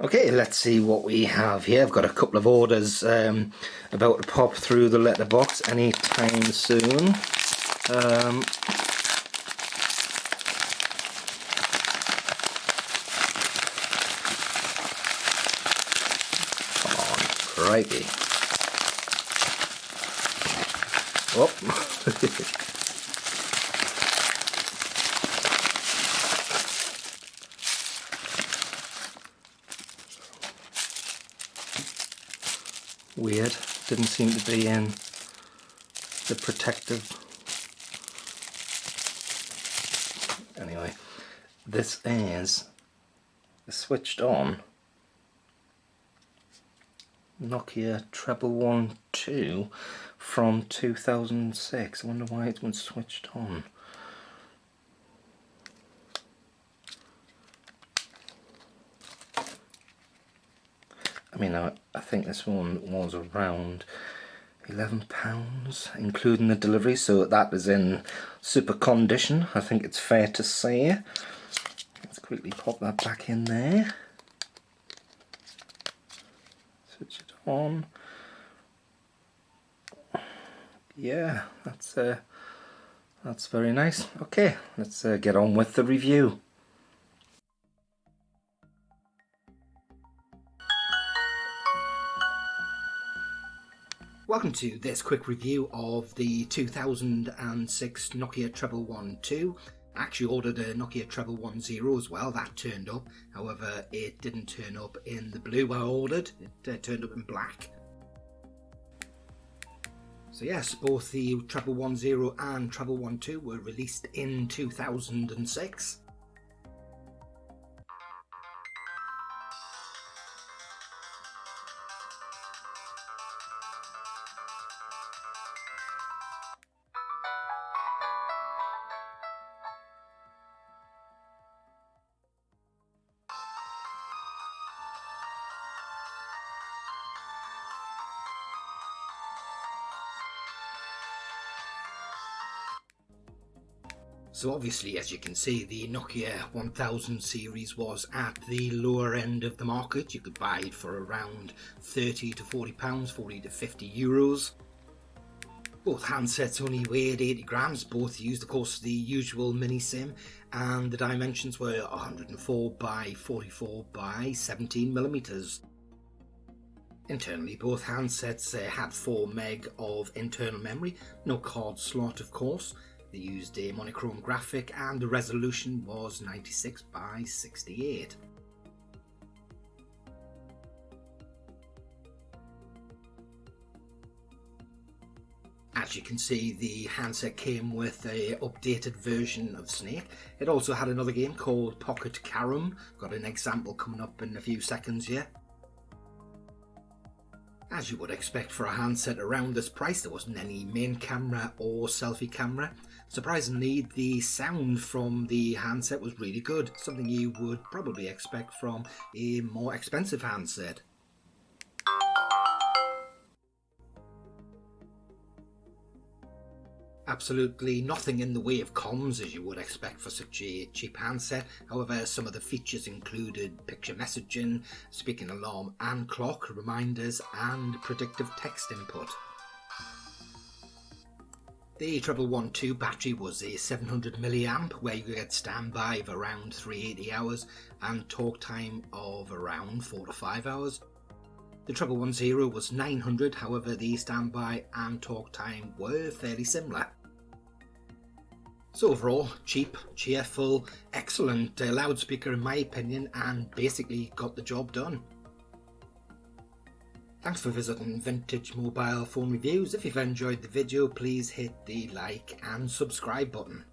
Okay, let's see what we have here. I've got a couple of orders about to pop through the letterbox anytime soon. Come on, crikey. Oh. Weird, didn't seem to be in the protective. Anyway, this is a switched on Nokia 1112 from 2006. I wonder why it's been switched on. I mean, I think this one was around £11, including the delivery, so that is in super condition, I think it's fair to say. Let's quickly pop that back in there. Switch it on. Yeah, that's very nice. Okay, let's get on with the review. Welcome to this quick review of the 2006 Nokia 1112. I actually ordered a Nokia 1110 as well, that turned up. However, it didn't turn up in the blue I ordered, it turned up in black. So yes, both the 1110 and 1112 were released in 2006. So obviously, as you can see, the Nokia 1000 series was at the lower end of the market. You could buy it for around £30 to £40, 40 to 50 euros. Both handsets only weighed 80 grams, both used of course the usual mini SIM, and the dimensions were 104 by 44 by 17 millimeters. Internally, both handsets had 4 meg of internal memory, no card slot of course. They used a monochrome graphic and the resolution was 96 by 68. As you can see, the handset came with an updated version of Snake. It also had another game called Pocket Carom. Got an example coming up in a few seconds here. As you would expect for a handset around this price, there wasn't any main camera or selfie camera. Surprisingly, the sound from the handset was really good, something you would probably expect from a more expensive handset. Absolutely nothing in the way of comms as you would expect for such a cheap handset. However, some of the features included picture messaging, speaking alarm and clock, reminders and predictive text input. The 1112 battery was a 700 mAh where you get standby of around 380 hours and talk time of around 4 to 5 hours. The 1110 was 900, however the standby and talk time were fairly similar. So overall, cheap, cheerful, excellent loudspeaker in my opinion, and basically got the job done. Thanks for visiting Vintage Mobile Phone Reviews. If you've enjoyed the video, please hit the like and subscribe button.